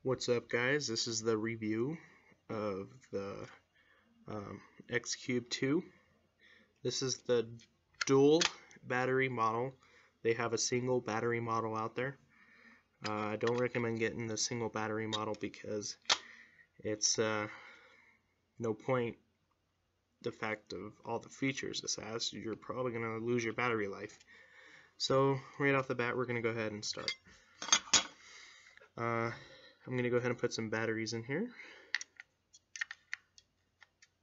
What's up, guys? This is the review of the X Cube 2. This is the dual battery model. They have a single battery model out there. I don't recommend getting the single battery model because it's no point. The fact of all the features this has, you're probably going to lose your battery life. So right off the bat, we're going to go ahead and start. I'm going to go ahead and put some batteries in here.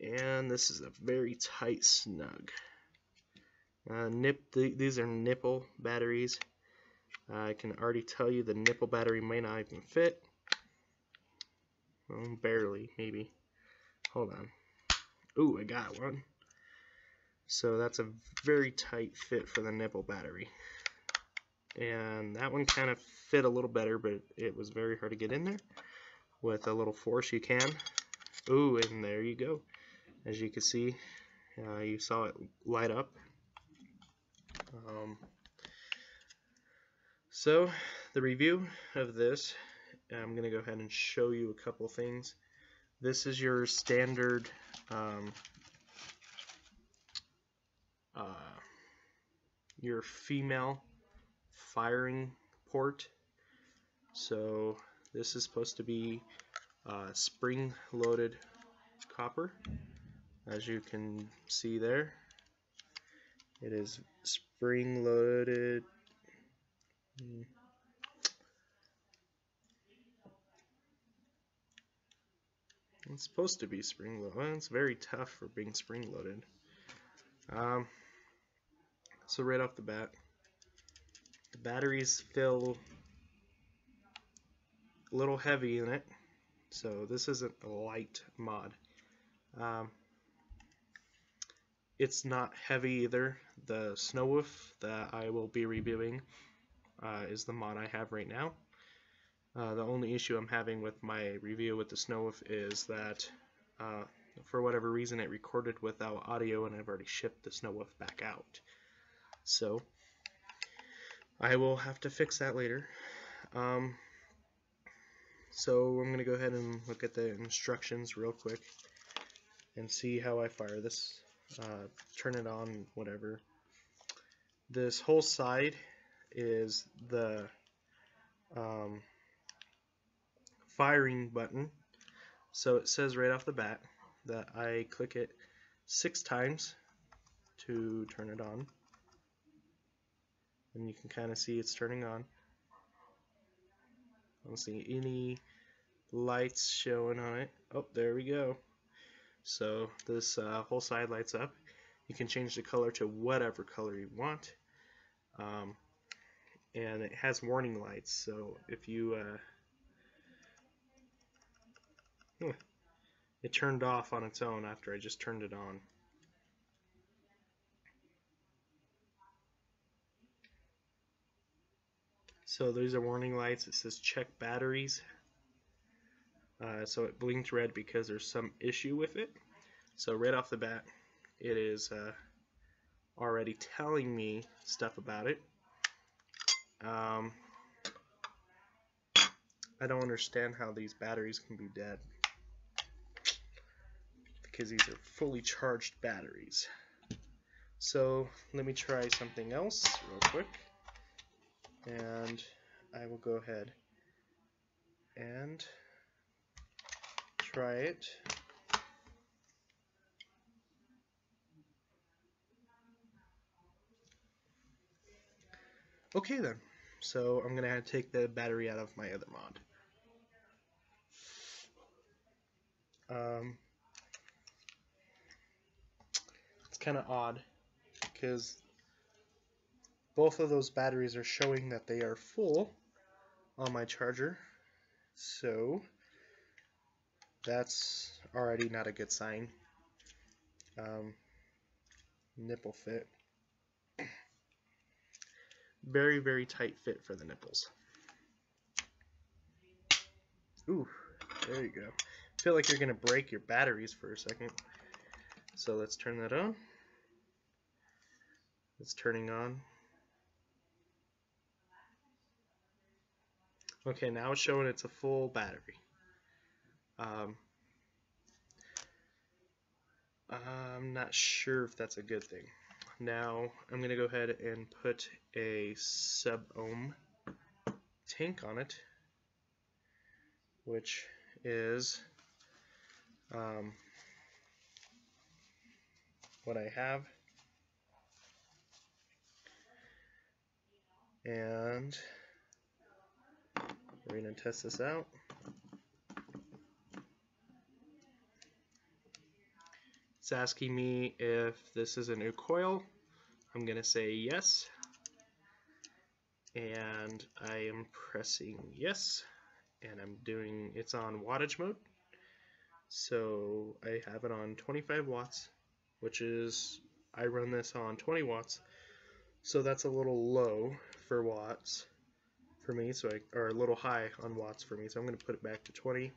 And this is a very tight snug. These are nipple batteries. I can already tell you the nipple battery may not even fit. Well, barely, maybe. Hold on. Ooh, I got one. So that's a very tight fit for the nipple battery. And that one kind of fit a little better, but it was very hard to get in there. With a little force you can. Ooh, and there you go. As you can see, you saw it light up. So the review of this, I'm going to go ahead and show you a couple things. This is your standard your female firing port. So this is supposed to be spring-loaded copper. As you can see there, it is spring-loaded. It's supposed to be spring-loaded. Well, it's very tough for being spring-loaded. So right off the bat, the batteries feel a little heavy in it. So this isn't a light mod. It's not heavy either. The Snow Wolf that I will be reviewing is the mod I have right now. The only issue I'm having with my review with the Snow Wolf is that for whatever reason it recorded without audio, and I've already shipped the Snow Wolf back out. So I will have to fix that later. So I'm going to go ahead and look at the instructions real quick and see how I fire this. Turn it on, whatever. This whole side is the firing button. So it says right off the bat that I click it 6 times to turn it on. And you can kind of see it's turning on. I don't see any lights showing on it. Oh, there we go. So this whole side lights up. You can change the color to whatever color you want. And it has warning lights, so if you it turned off on its own after I just turned it on. So these are warning lights. It says check batteries. So it blinked red because there's some issue with it. So right off the bat, it is already telling me stuff about it. I don't understand how these batteries can be dead, because these are fully charged batteries. So let me try something else real quick, and I will go ahead and try it. Okay then, so I'm gonna have to take the battery out of my other mod. It's kind of odd because both of those batteries are showing that they are full on my charger, so that's already not a good sign. Nipple fit. Very, very tight fit for the nipples. Ooh, there you go. I feel like you're going to break your batteries for a second. So let's turn that on. It's turning on. Okay, now it's showing it's a full battery. I'm not sure if that's a good thing. Now I'm going to go ahead and put a sub-ohm tank on it, which is what I have. And we're going to test this out. It's asking me if this is a new coil. I'm going to say yes. And I am pressing yes. And it's on wattage mode. So I have it on 25 watts, which is, I run this on 20 watts. So that's a little low for watts for me, or a little high on watts for me. So I'm going to put it back to 20.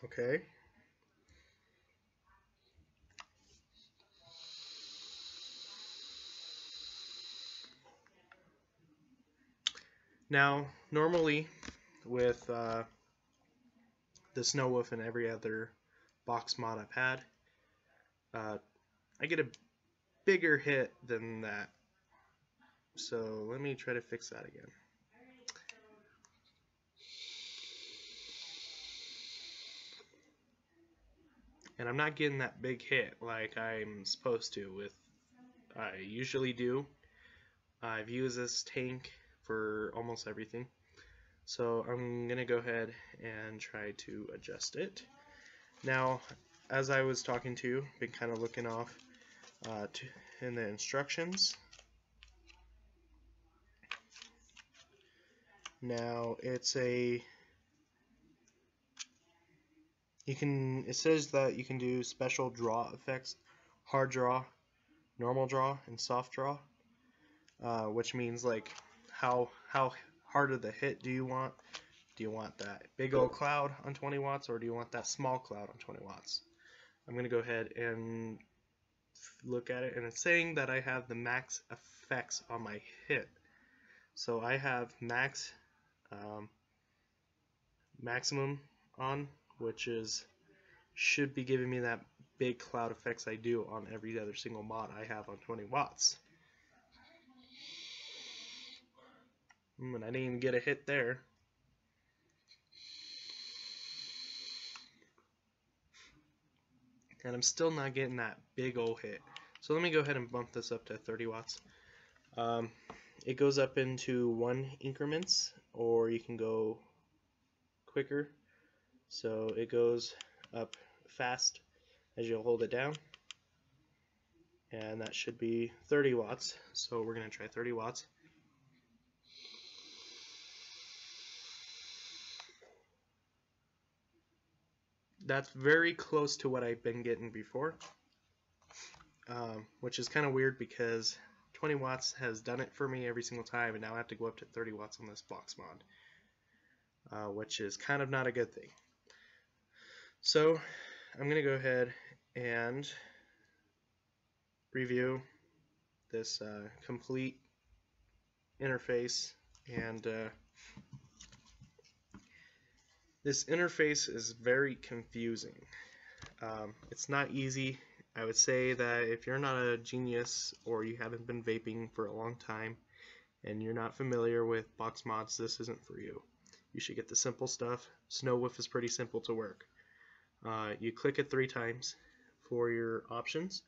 Okay. Now, normally with the Snow Wolf and every other box mod I've had, I get a bigger hit than that. So let me try to fix that again. And I'm not getting that big hit like I'm supposed to with I usually do. I've used this tank for almost everything. So I'm going to go ahead and try to adjust it. Now, as I was talking to you, been kind of looking off in the instructions. Now it says that you can do special draw effects, hard draw, normal draw, and soft draw, which means like how hard of the hit do you want? Do you want that big old cloud on 20 watts, or do you want that small cloud on 20 watts? I'm going to go ahead and look at it, and it's saying that I have the max effects on my hit. So I have maximum on, which should be giving me that big cloud effects I do on every other single mod I have on 20 watts. And I didn't even get a hit there. And I'm still not getting that big old hit. So let me go ahead and bump this up to 30 watts. It goes up into 1 increments, or you can go quicker. So it goes up fast as you'll hold it down. And that should be 30 watts. So we're going to try 30 watts. That's very close to what I've been getting before, which is kind of weird because 20 watts has done it for me every single time, and now I have to go up to 30 watts on this box mod, which is kind of not a good thing. So I'm going to go ahead and review this complete interface, and this interface is very confusing. It's not easy. I would say that if you're not a genius or you haven't been vaping for a long time and you're not familiar with box mods, this isn't for you. You should get the simple stuff. Snow Wolf is pretty simple to work. You click it 3 times for your options.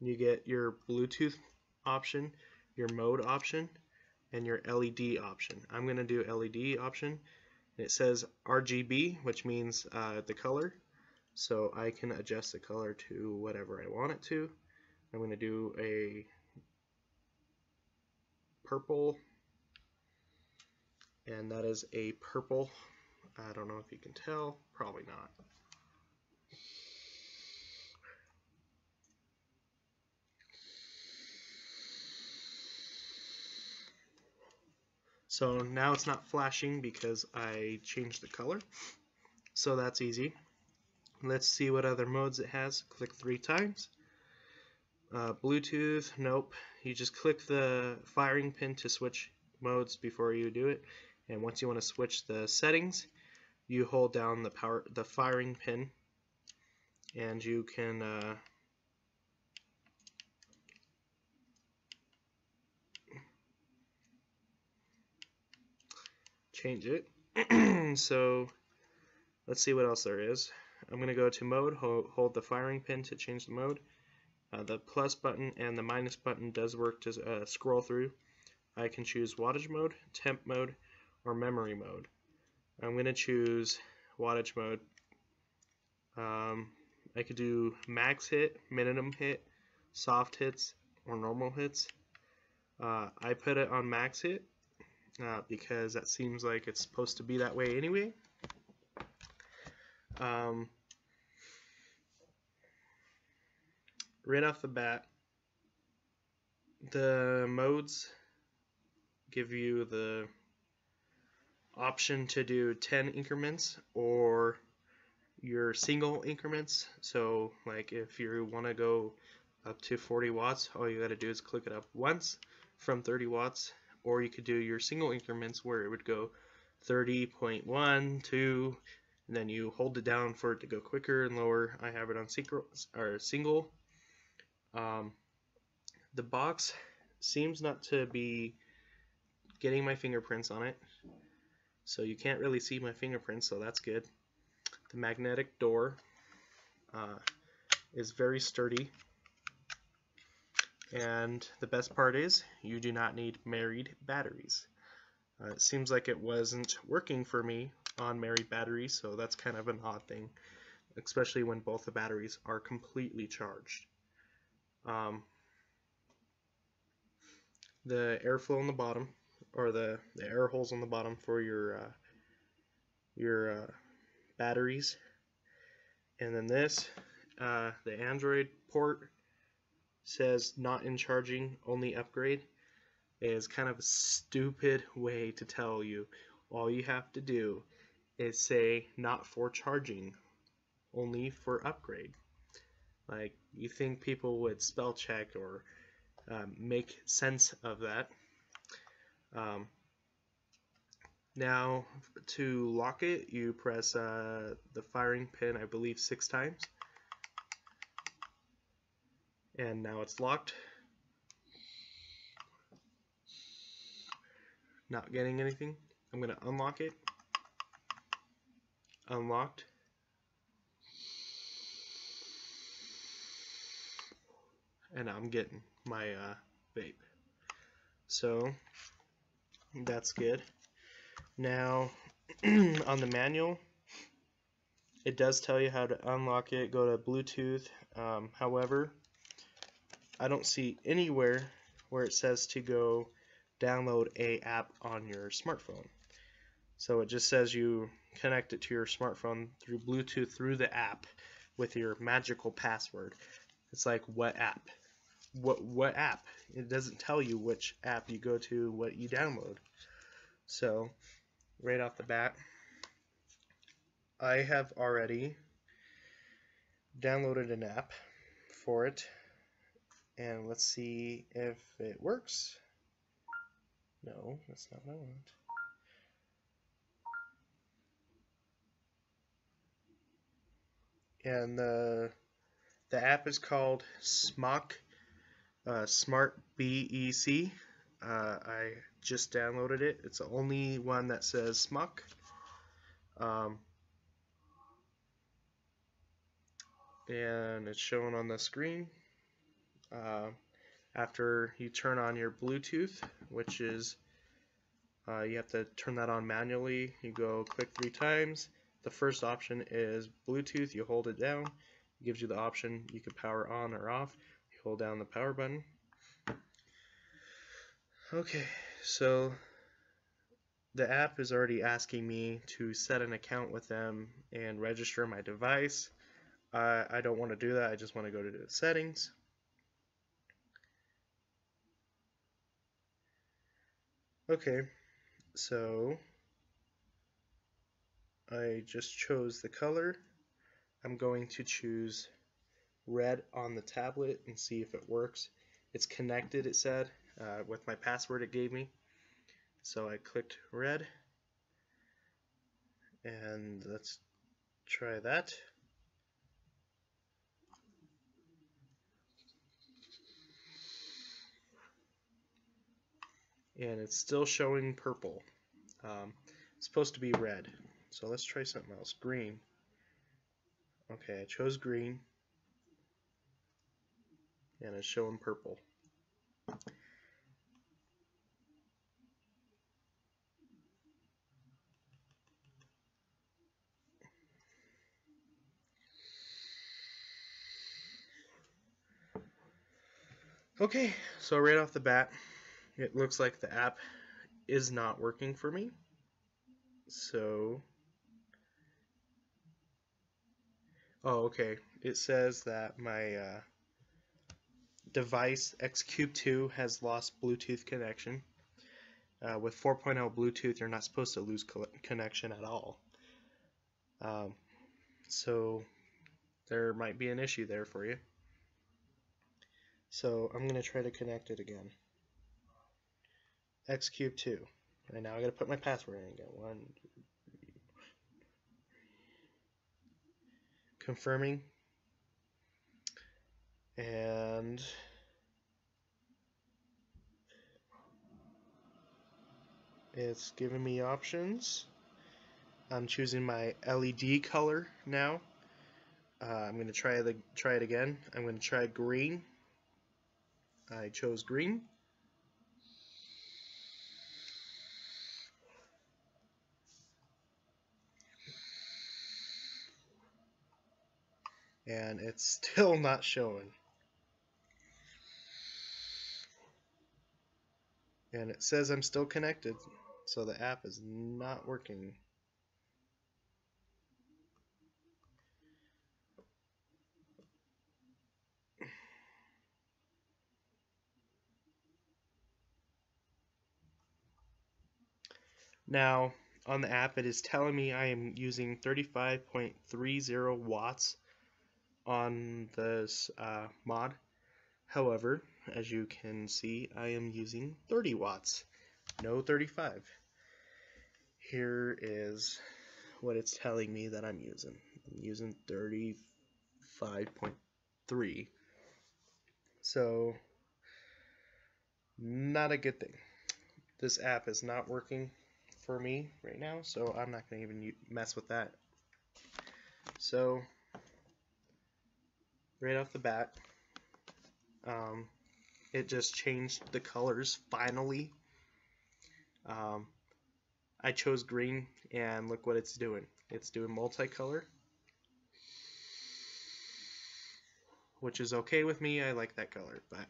You get your Bluetooth option, your mode option, and your LED option. I'm going to do LED option. It says RGB, which means the color. So I can adjust the color to whatever I want it to. I'm going to do a purple, and that is a purple. I don't know if you can tell, probably not. So now it's not flashing because I changed the color. So that's easy. Let's see what other modes it has. Click 3 times. Bluetooth, nope. You just click the firing pin to switch modes before you do it. And once you want to switch the settings, you hold down the firing pin, and you can change it. So let's see what else there is. I'm going to go to mode, hold the firing pin to change the mode. The plus button and the minus button does work to scroll through. I can choose wattage mode, temp mode, or memory mode. I'm going to choose wattage mode. I could do max hit, minimum hit, soft hits, or normal hits. I put it on max hit because that seems like it's supposed to be that way anyway. Right off the bat, the modes give you the option to do 10 increments or your single increments. So like if you want to go up to 40 watts, all you got to do is click it up once from 30 watts, or you could do your single increments where it would go 30.1, 2, and then you hold it down for it to go quicker and lower. I have it on single. The box seems not to be getting my fingerprints on it, so you can't really see my fingerprints, so that's good. The magnetic door is very sturdy, and the best part is you do not need married batteries. It seems like it wasn't working for me on married batteries, so that's kind of an odd thing, especially when both the batteries are completely charged. The airflow on the bottom, or the air holes on the bottom for your batteries, and then this, the Android port says not in charging, only upgrade. Is kind of a stupid way to tell you. All you have to do is say not for charging, only for upgrade. Like, you think people would spell check or make sense of that. Now to lock it, you press the firing pin, I believe 6 times, and now it's locked. Not getting anything. I'm going to unlock it. Unlocked. And I'm getting my vape. So that's good. Now on the manual, it does tell you how to unlock it. Go to Bluetooth. However, I don't see anywhere where it says to go download a app on your smartphone. So it just says you connect it to your smartphone through Bluetooth through the app with your magical password. It's like, what app? What app? It doesn't tell you which app you go to, what you download. So right off the bat, I have already downloaded an app for it, and let's see if it works. No, that's not what I want. And the app is called Smok, Smart BEC. I just downloaded it. It's the only one that says Smok. And it's shown on the screen. After you turn on your Bluetooth, which is you have to turn that on manually. You go click 3 times. The first option is Bluetooth. You hold it down. It gives you the option you can power on or off. You hold down the power button. Okay, so the app is already asking me to set an account with them and register my device. I don't want to do that. I just want to go to the settings. Okay, so I just chose the color. I'm going to choose red on the tablet and see if it works. It's connected, it said, with my password it gave me. So I clicked red, and let's try that. And it's still showing purple. It's supposed to be red. So let's try something else. Green. Okay, I chose green, and it's showing purple. Okay, so right off the bat, it looks like the app is not working for me. So, oh, okay. It says that my device Xcube 2 has lost Bluetooth connection. With 4.0 Bluetooth, you're not supposed to lose connection at all. So there might be an issue there for you. So I'm going to try to connect it again. Xcube 2. And now I got to put my password in again. 1, 2, 3. Confirming. And it's giving me options. I'm choosing my LED color now. I'm going to try it again. I'm going to try green. I chose green. And it's still not showing. And it says I'm still connected, so the app is not working. Now, on the app, it is telling me I am using 35.30 watts on this mod. However, as you can see, I am using 30 watts, no 35. Here is what it's telling me that I'm using. I'm using 35.3. So, not a good thing. This app is not working for me right now, so I'm not going to even mess with that. So, right off the bat, it just changed the colors finally. I chose green, and look what it's doing. It's doing multicolor, which is okay with me. I like that color, but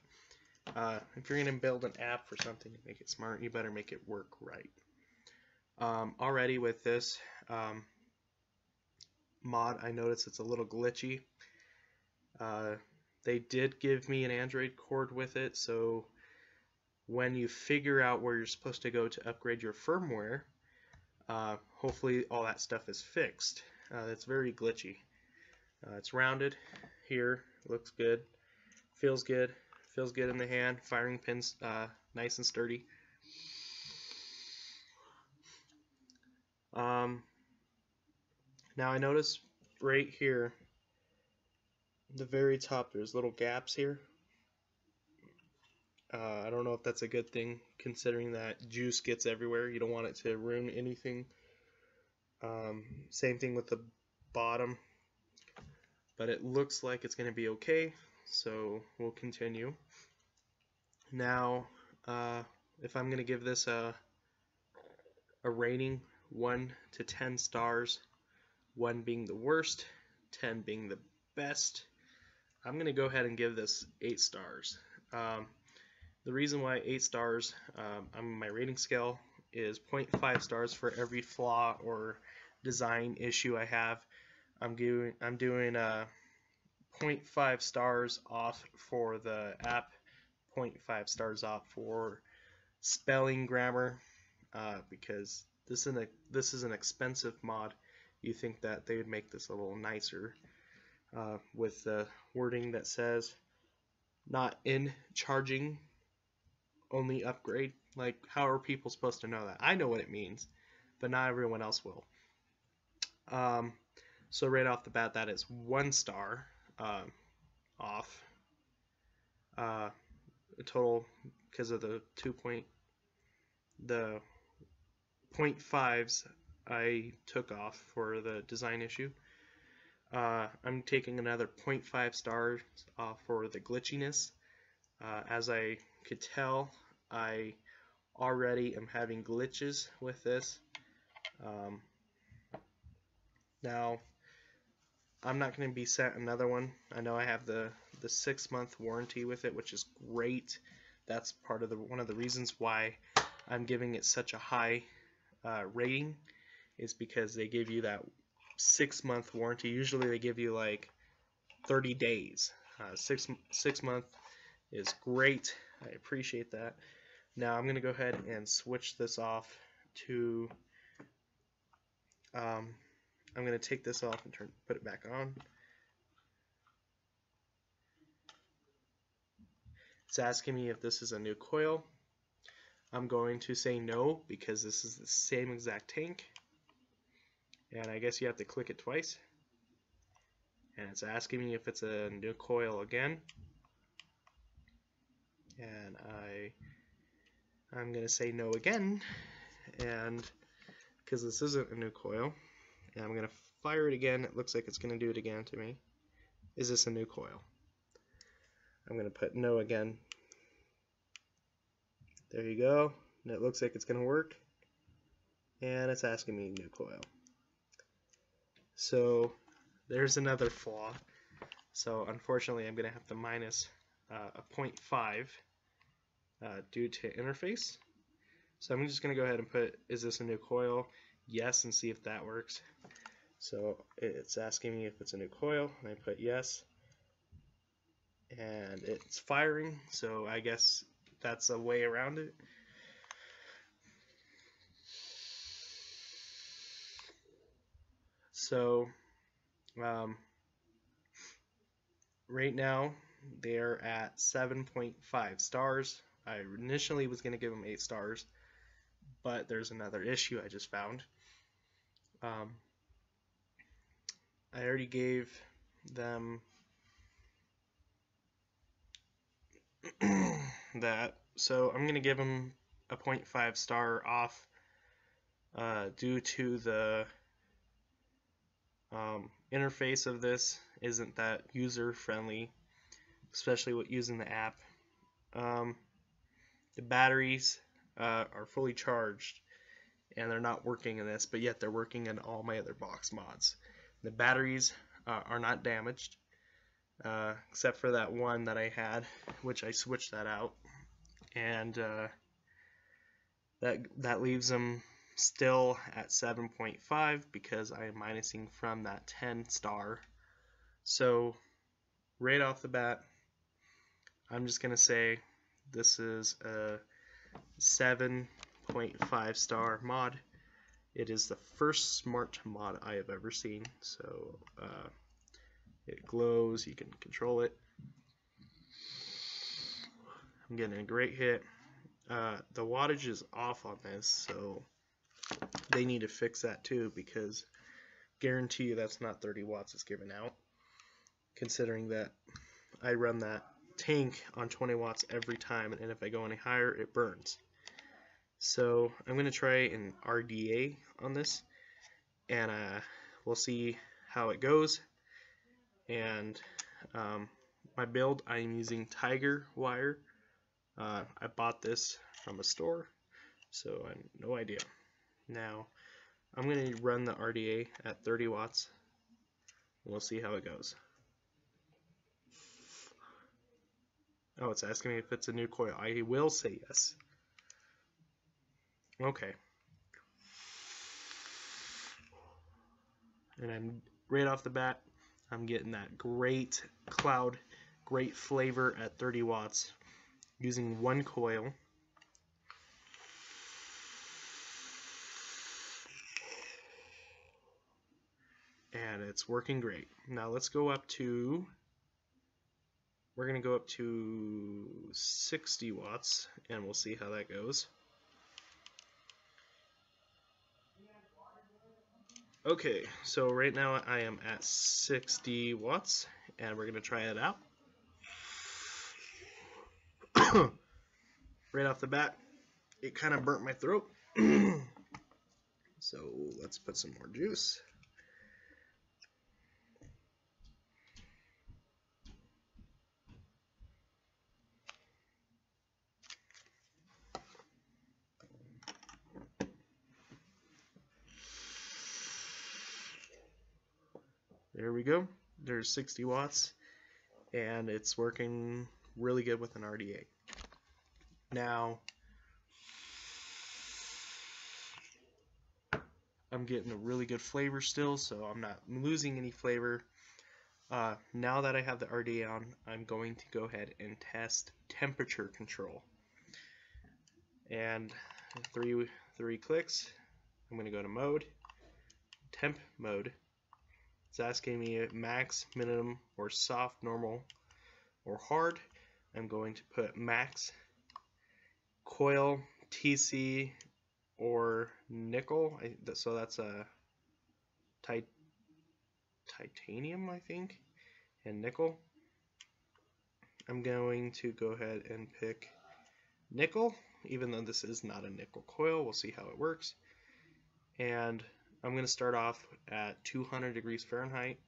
if you're going to build an app for something to make it smart, you better make it work right. Already with this mod, I noticed it's a little glitchy. They did give me an Android cord with it, so when you figure out where you're supposed to go to upgrade your firmware, hopefully all that stuff is fixed. It's very glitchy. It's rounded here, looks good, feels good in the hand. Firing pins nice and sturdy. Now I notice right here, the very top, there's little gaps here. I don't know if that's a good thing, considering that juice gets everywhere. You don't want it to ruin anything. Same thing with the bottom, but it looks like it's going to be okay, so we'll continue. Now, if I'm going to give this a rating, 1 to 10 stars, 1 being the worst, 10 being the best, I'm going to go ahead and give this 8 stars. The reason why 8 stars on my rating scale is 0.5 stars for every flaw or design issue I have. I'm doing 0.5 stars off for the app, 0.5 stars off for spelling, grammar, because this is an expensive mod. You think that they would make this a little nicer. with the wording that says not in charging, only upgrade. Like, how are people supposed to know that? I know what it means, but not everyone else will. So right off the bat, that is 1 star off. Total, because of the 0.5s I took off for the design issue. I'm taking another 0.5 stars off for the glitchiness. As I could tell, I already am having glitches with this. Now, I'm not going to be sent another one. I know I have the 6-month warranty with it, which is great. That's part of one of the reasons why I'm giving it such a high rating, is because they give you that 6-month warranty. Usually they give you like 30 days. 6 month is great. I appreciate that. Now I'm going to go ahead and switch this off to I'm going to take this off and put it back on. It's asking me if this is a new coil. I'm going to say no, because this is the same exact tank. And I guess you have to click it twice. And it's asking me if it's a new coil again. And I'm going to say no again, and because this isn't a new coil. And I'm going to fire it again. It looks like it's going to do it again to me. Is this a new coil? I'm going to put no again. There you go. And it looks like it's going to work. And it's asking me new coil. So there's another flaw. So unfortunately, I'm going to have to minus a 0.5 due to interface. So I'm just going to go ahead and put, is this a new coil? Yes, and see if that works. So it's asking me if it's a new coil, and I put yes, and it's firing, so I guess that's a way around it. So right now they're at 7.5 stars. I initially was going to give them 8 stars, but there's another issue I just found. I already gave them that, so I'm going to give them a 0.5 star off due to the interface of this isn't that user friendly, especially with using the app. The batteries are fully charged and they're not working in this, but yet they're working in all my other box mods. The batteries are not damaged, except for that one that I had, which I switched that out, and that leaves them still at 7.5 because I am minusing from that 10 star. So right off the bat, I'm just gonna say this is a 7.5 star mod. It is the first smart mod I have ever seen. So it glows, you can control it. I'm getting a great hit. The wattage is off on this, so they need to fix that too, because guarantee you that's not 30 watts it's giving out, considering that I run that tank on 20 watts every time, and if I go any higher it burns. So I'm going to try an RDA on this, and we'll see how it goes. And my build, I'm using Tiger wire. I bought this from a store, so I have no idea. Now I'm going to run the RDA at 30 watts, and we'll see how it goes. Oh, it's asking me if it's a new coil. I will say yes. Okay. And I'm right off the bat, I'm getting that great cloud, great flavor at 30 watts using one coil. And it's working great. Now let's go up to, we're going to go up to 60 watts and we'll see how that goes. Okay, so right now I am at 60 watts and we're going to try it out. Right off the bat, it kind of burnt my throat. So let's put some more juice. There we go. There's 60 watts and it's working really good with an RDA. Now I'm getting a really good flavor still, so I'm not losing any flavor. Now that I have the RDA on, I'm going to go ahead and test temperature control. And three clicks, I'm going to go to mode, temp mode. It's asking me max, minimum, or soft, normal, or hard. I'm going to put max, coil, TC, or nickel. So that's a titanium, I think, and nickel. I'm going to go ahead and pick nickel, even though this is not a nickel coil. We'll see how it works. And I'm going to start off at 200 degrees Fahrenheit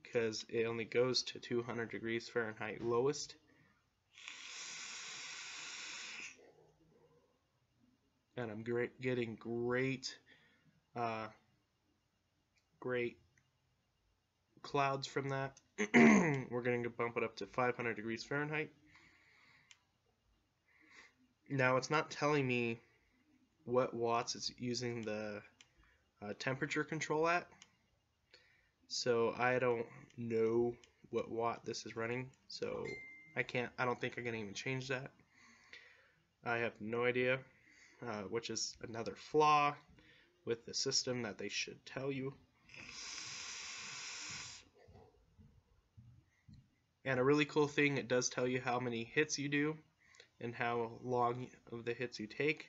because it only goes to 200 degrees Fahrenheit lowest. And I'm getting great clouds from that. We're going to bump it up to 500 degrees Fahrenheit. Now it's not telling me what watts it's using the temperature control at, so I don't know what watt this is running, so I don't think I can even change that. I have no idea, which is another flaw with the system that they should tell you. And a really cool thing, it does tell you how many hits you do and how long of the hits you take.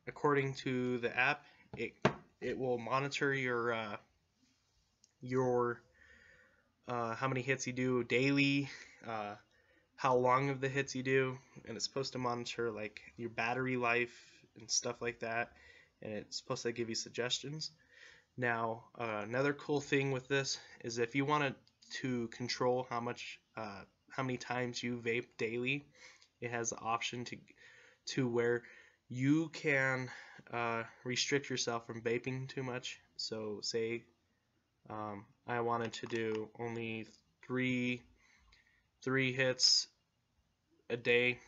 According to the app, it will monitor your how many hits you do daily, how long of the hits you do, and it's supposed to monitor like your battery life and stuff like that, and it's supposed to give you suggestions. Now another cool thing with this is if you wanted to control how many times you vape daily, it has the option to where you can restrict yourself from vaping too much. So say I wanted to do only three hits a day,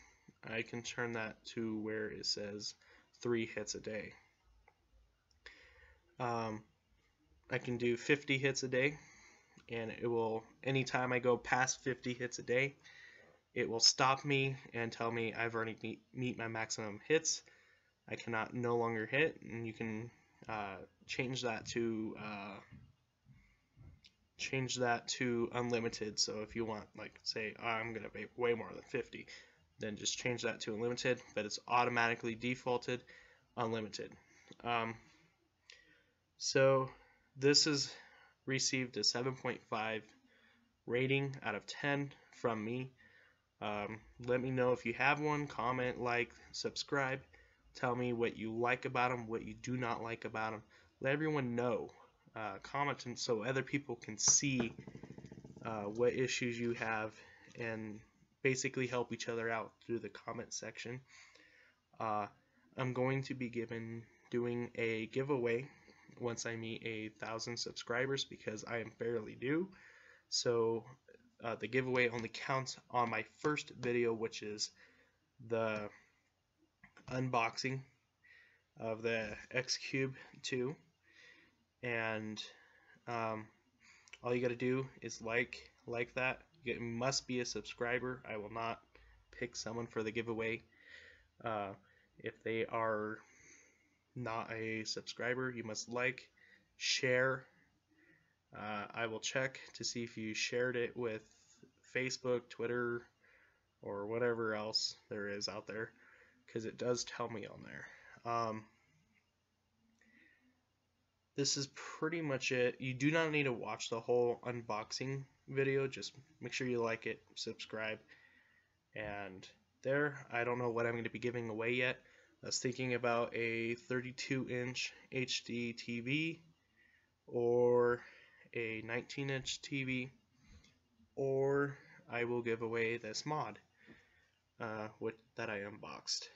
I can turn that to where it says 3 hits a day. I can do 50 hits a day, and it will, anytime I go past 50 hits a day, it will stop me and tell me I've already meet my maximum hits. I cannot no longer hit, and you can change that to unlimited. So if you want, like, say I'm gonna vape way more than 50, then just change that to unlimited, but it's automatically defaulted unlimited. So this has received a 7.5 rating out of 10 from me. Let me know if you have one. Comment, like, subscribe. Tell me what you like about them, what you do not like about them. Let everyone know. Comment so other people can see what issues you have and basically help each other out through the comment section. I'm going to be doing a giveaway once I meet 1,000 subscribers because I am fairly new. So the giveaway only counts on my first video, which is the unboxing of the X-Cube 2. And all you gotta do is like that. You must be a subscriber. I will not pick someone for the giveaway if they are not a subscriber. You must like, share, I will check to see if you shared it with Facebook, Twitter, or whatever else there is out there, because it does tell me on there. This is pretty much it. You do not need to watch the whole unboxing video. Just make sure you like it, subscribe, and there. I don't know what I'm going to be giving away yet. I was thinking about a 32-inch HD TV or a 19-inch TV, or I will give away this mod that I unboxed.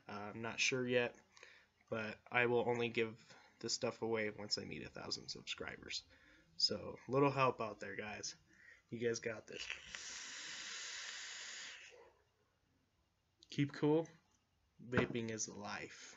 I'm not sure yet, but I will only give this stuff away once I meet 1,000 subscribers. So, little help out there, guys. You guys got this. Keep cool. Vaping is life.